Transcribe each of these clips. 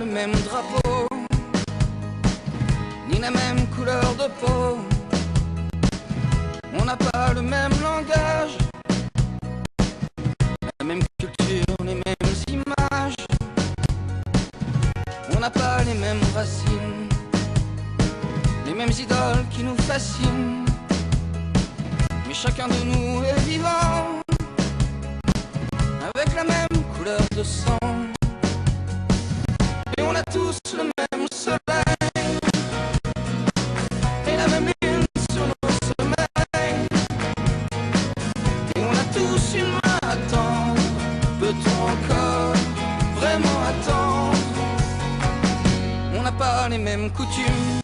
même drapeau, ni la même couleur de peau. On n'a pas le même langage, la même culture, les mêmes images. On n'a pas les mêmes racines, les mêmes idoles qui nous fascinent. Mais chacun de nous est vivant, avec la même couleur de sang. Et on a tous le même soleil, et la même lune sur nos sommeils. Et on a tous une main à tendre. Peut-on encore vraiment attendre? On n'a pas les mêmes coutumes,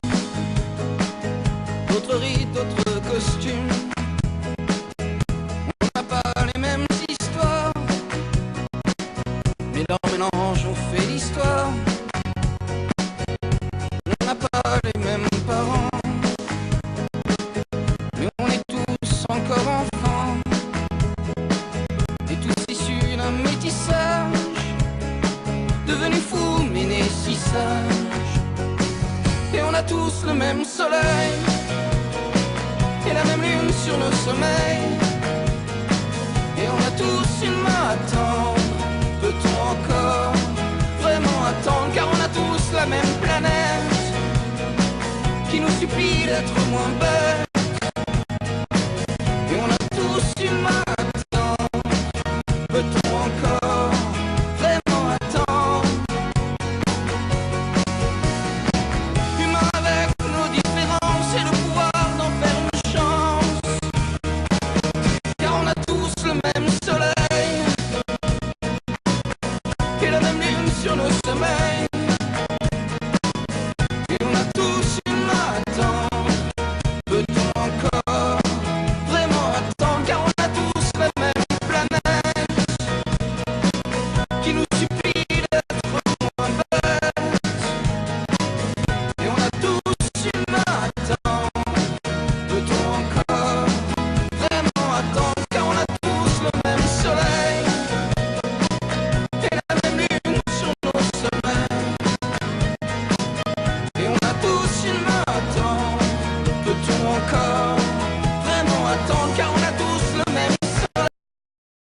d'autres rites, d'autres costumes. On n'a pas les mêmes histoires, mais dans le mélange on fait l'histoire. On n'a pas les mêmes parents, mais on est tous encore enfants, et tous issus d'un métissage, devenus fous mais nés si sages. Et on a tous le même soleil, et la même lune sur nos sommeils. Et on a tous une main à tendre. Peut-on encore vraiment attendre? Car on a tous la même planète qui nous supplie d'être moins belles.